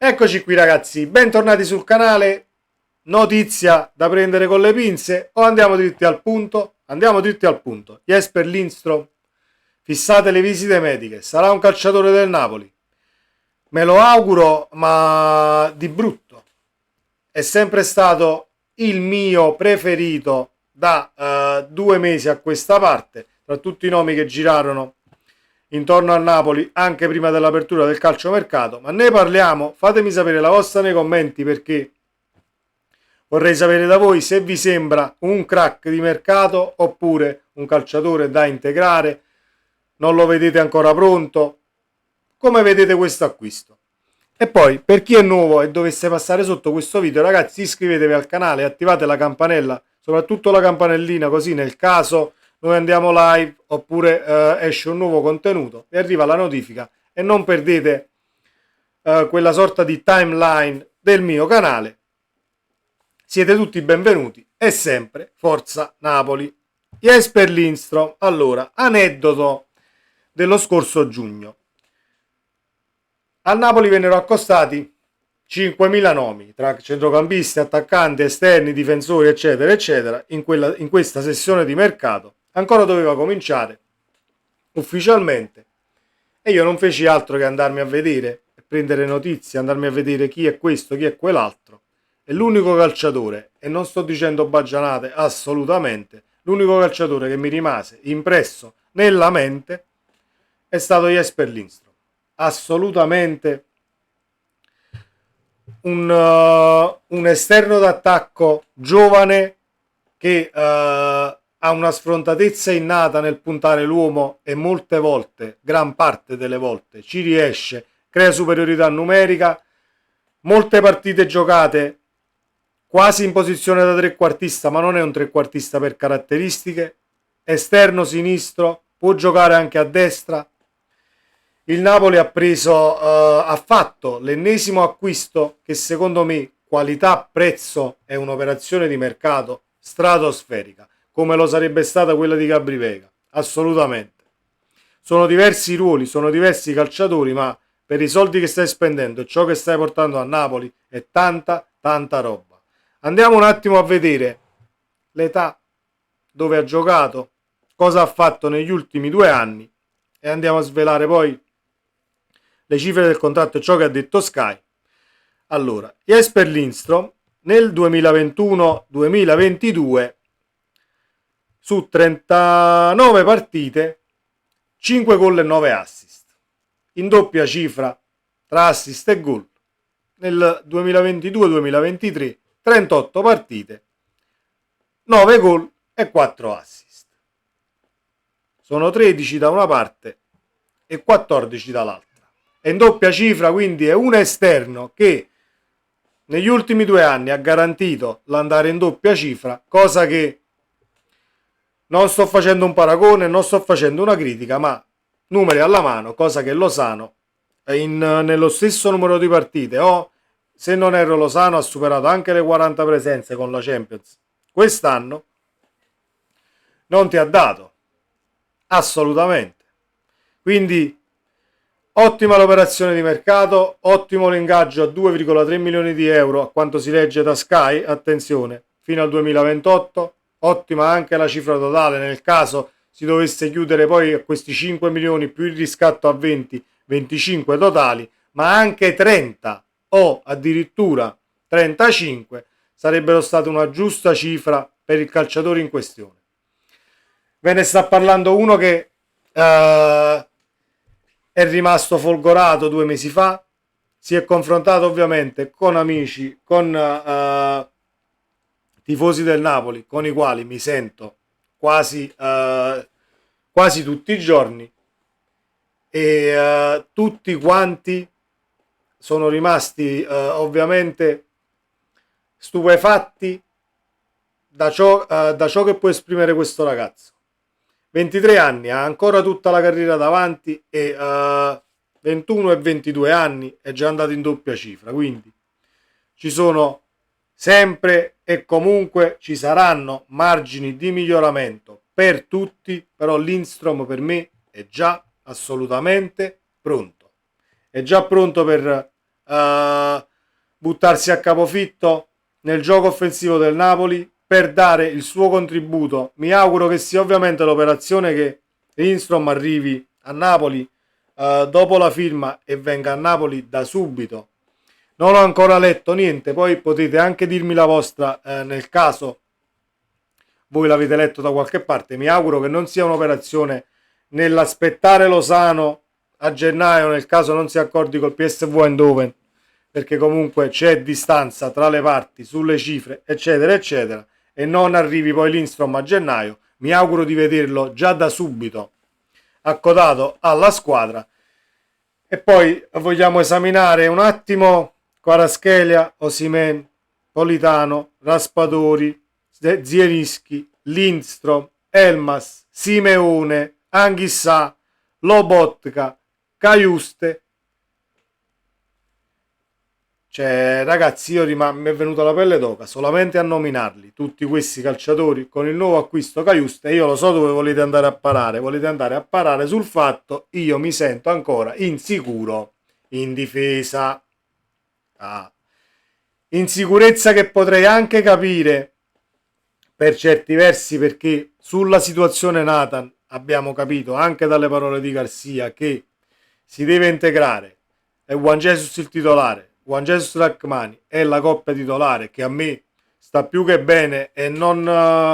Eccoci qui ragazzi, bentornati sul canale. Notizia da prendere con le pinze o andiamo dritti al punto? Andiamo dritti al punto. Jesper Lindström, fissate le visite mediche, sarà un calciatore del Napoli. Me lo auguro, ma di brutto. È sempre stato il mio preferito da 2 mesi a questa parte, tra tutti i nomi che girarono intorno a Napoli anche prima dell'apertura del calciomercato, ma ne parliamo. Fatemi sapere la vostra nei commenti, perché vorrei sapere da voi se vi sembra un crack di mercato oppure un calciatore da integrare. Non lo vedete ancora pronto? Come vedete questo acquisto? E poi, per chi è nuovo e dovesse passare sotto questo video, ragazzi, iscrivetevi al canale e attivate la campanella, soprattutto la campanellina, così nel caso noi andiamo live oppure esce un nuovo contenuto vi arriva la notifica e non perdete quella sorta di timeline del mio canale. Siete tutti benvenuti e sempre Forza Napoli. Jesper Lindström. Allora, aneddoto dello scorso giugno. Al Napoli vennero accostati 5.000 nomi tra centrocampisti, attaccanti, esterni, difensori, eccetera, eccetera. In questa sessione di mercato ancora doveva cominciare ufficialmente e io non feci altro che andarmi a vedere e prendere notizie, andarmi a vedere chi è questo, chi è quell'altro. E l'unico calciatore, e non sto dicendo baggianate assolutamente, l'unico calciatore che mi rimase impresso nella mente è stato Jesper Lindström. Assolutamente un esterno d'attacco giovane che ha una sfrontatezza innata nel puntare l'uomo e molte volte, gran parte delle volte, ci riesce, crea superiorità numerica, molte partite giocate quasi in posizione da trequartista, ma non è un trequartista per caratteristiche, esterno sinistro, può giocare anche a destra. Il Napoli ha fatto l'ennesimo acquisto che secondo me qualità-prezzo è un'operazione di mercato stratosferica, come lo sarebbe stata quella di Gabri Veiga, assolutamente. Sono diversi ruoli, sono diversi calciatori, ma per i soldi che stai spendendo e ciò che stai portando a Napoli è tanta, tanta roba. Andiamo un attimo a vedere l'età, dove ha giocato, cosa ha fatto negli ultimi 2 anni e andiamo a svelare poi le cifre del contratto e ciò che ha detto Sky. Allora, Jesper Lindström nel 2021-2022 su 39 partite 5 gol e 9 assist, in doppia cifra tra assist e gol. Nel 2022-2023 38 partite, 9 gol e 4 assist. Sono 13 da una parte e 14 dall'altra. È in doppia cifra, quindi è un esterno che negli ultimi 2 anni ha garantito l'andare in doppia cifra, cosa che non sto facendo un paragone, non sto facendo una critica, ma numeri alla mano, cosa che Lozano nello stesso numero di partite, o se non erro Lozano ha superato anche le 40 presenze con la Champions quest'anno, non ti ha dato assolutamente. Quindi ottima l'operazione di mercato, ottimo l'ingaggio a 2,3 milioni di euro, a quanto si legge da Sky, attenzione, fino al 2028, ottima anche la cifra totale nel caso si dovesse chiudere poi a questi 5 milioni più il riscatto a 20, 25 totali, ma anche 30 o addirittura 35 sarebbero state una giusta cifra per il calciatore in questione. Ve ne sta parlando uno che è rimasto folgorato 2 mesi fa, si è confrontato ovviamente con amici, con tifosi del Napoli, con i quali mi sento quasi tutti i giorni, e tutti quanti sono rimasti ovviamente stupefatti da ciò che può esprimere questo ragazzo. 23 anni, ha ancora tutta la carriera davanti e 21 e 22 anni è già andato in doppia cifra, quindi ci sono sempre e comunque ci saranno margini di miglioramento per tutti, però Lindström per me è già assolutamente pronto. È già pronto per buttarsi a capofitto nel gioco offensivo del Napoli per dare il suo contributo. Mi auguro che sia ovviamente l'operazione che Lindstrom arrivi a Napoli dopo la firma e venga a Napoli da subito. Non ho ancora letto niente, poi potete anche dirmi la vostra nel caso voi l'avete letto da qualche parte. Mi auguro che non sia un'operazione nell'aspettare Lozano a gennaio nel caso non si accordi col PSV Eindhoven, perché comunque c'è distanza tra le parti sulle cifre eccetera eccetera, e non arrivi poi Lindstrom a gennaio. Mi auguro di vederlo già da subito accodato alla squadra. E poi vogliamo esaminare un attimo Kvaratskhelia, Osimhen, Politano, Raspadori, Zielinski, Lindstrom, Elmas, Simeone, Anghissà, Lobotka, Caiuste. Cioè, ragazzi, mi è venuta la pelle d'oca solamente a nominarli, tutti questi calciatori con il nuovo acquisto Caiuste. Io lo so dove volete andare a parare sul fatto io mi sento ancora insicuro in difesa. Insicurezza che potrei anche capire per certi versi, perché sulla situazione Nathan abbiamo capito anche dalle parole di Garcia che si deve integrare. È Juan Jesus il titolare, Juan Jesus Rachmani è la coppia titolare che a me sta più che bene e non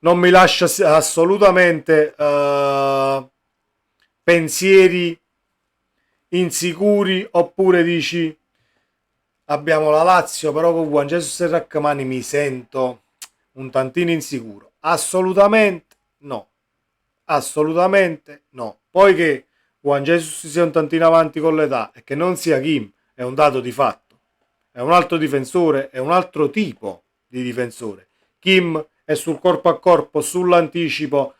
mi lascia assolutamente pensieri insicuri, oppure dici abbiamo la Lazio però con Juan Jesus e Rachmani mi sento un tantino insicuro. Assolutamente no. Poi che Juan Jesus sia un tantino avanti con l'età e che non sia Kim è un dato di fatto. È un altro difensore, è un altro tipo di difensore. Kim è sul corpo a corpo, sull'anticipo,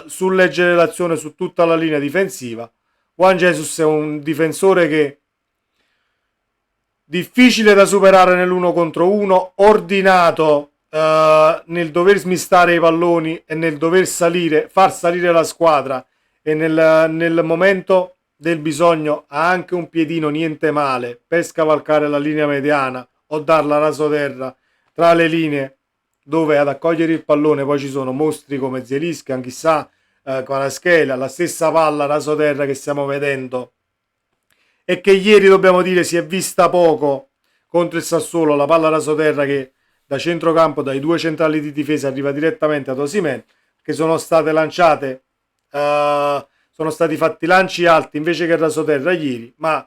sul leggere l'azione su tutta la linea difensiva. Juan Jesus è un difensore che difficile da superare nell'uno contro uno, ordinato nel dover smistare i palloni e nel dover far salire la squadra, e nel momento del bisogno ha anche un piedino niente male per scavalcare la linea mediana o darla rasoterra tra le linee, dove ad accogliere il pallone poi ci sono mostri come Zielinski, Anghissà, Kvaratskhelia, la stessa palla rasoterra che stiamo vedendo e che ieri dobbiamo dire si è vista poco contro il Sassuolo, la palla rasoterra che da centrocampo, dai due centrali di difesa, arriva direttamente ad Osimhen, che sono state lanciate sono stati fatti lanci alti invece che rasoterra ieri, ma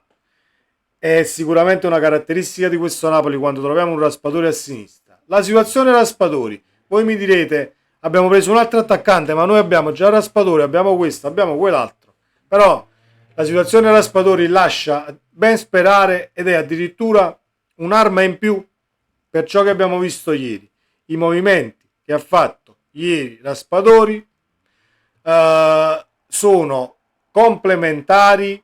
è sicuramente una caratteristica di questo Napoli quando troviamo un Raspadori a sinistra. La situazione Raspadori, voi mi direte abbiamo preso un altro attaccante, ma noi abbiamo già Raspadori, abbiamo questo, abbiamo quell'altro, però la situazione Raspadori lascia ben sperare ed è addirittura un'arma in più per ciò che abbiamo visto ieri. I movimenti che ha fatto ieri Raspadori sono complementari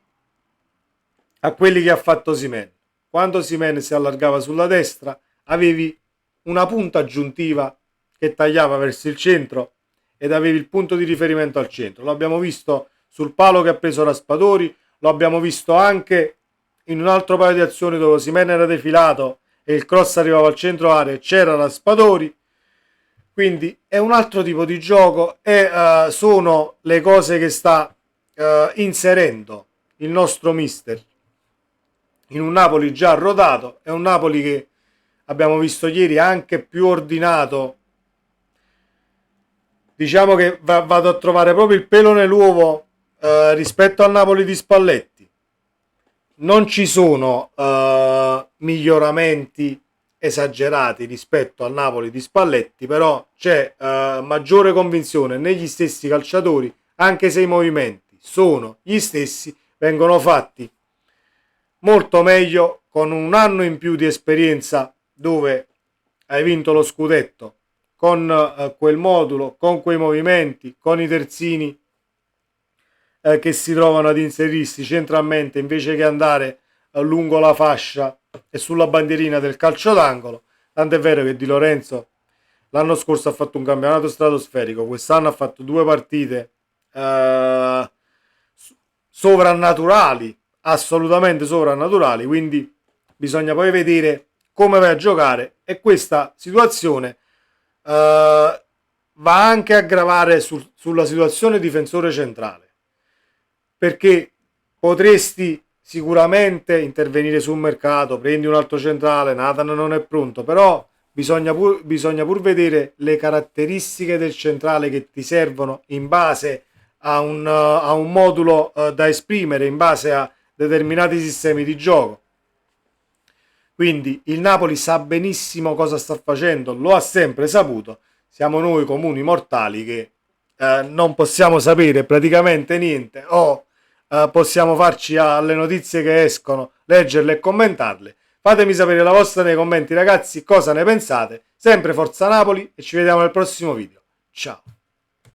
a quelli che ha fatto Osimhen. Quando Osimhen si allargava sulla destra avevi una punta aggiuntiva che tagliava verso il centro ed avevi il punto di riferimento al centro. L'abbiamo visto sul palo che ha preso Raspadori, lo abbiamo visto anche in un altro paio di azioni dove Osimhen era defilato e il cross arrivava al centro area e c'era Raspadori. Quindi è un altro tipo di gioco e sono le cose che sta inserendo il nostro mister in un Napoli già rodato. È un Napoli che abbiamo visto ieri anche più ordinato. Diciamo che vado a trovare proprio il pelo nell'uovo rispetto al Napoli di Spalletti. Non ci sono miglioramenti esagerati rispetto al Napoli di Spalletti, però c'è maggiore convinzione negli stessi calciatori, anche se i movimenti sono gli stessi, vengono fatti molto meglio con un anno in più di esperienza, dove hai vinto lo scudetto con quel modulo, con quei movimenti, con i terzini che si trovano ad inserirsi centralmente invece che andare lungo la fascia e sulla bandierina del calcio d'angolo. Tant'è vero che Di Lorenzo l'anno scorso ha fatto un campionato stratosferico, quest'anno ha fatto due partite sovrannaturali assolutamente sovrannaturali, quindi bisogna poi vedere come vai a giocare, e questa situazione va anche a gravare sulla situazione difensore centrale, perché potresti sicuramente intervenire sul mercato, prendi un altro centrale, Nathan non è pronto, però bisogna pur vedere le caratteristiche del centrale che ti servono in base a un modulo da esprimere, in base a determinati sistemi di gioco. Quindi il Napoli sa benissimo cosa sta facendo, lo ha sempre saputo. Siamo noi comuni mortali che non possiamo sapere praticamente niente, o possiamo farci alle notizie che escono, leggerle e commentarle. Fatemi sapere la vostra nei commenti, ragazzi, cosa ne pensate. Sempre Forza Napoli, e ci vediamo nel prossimo video. Ciao.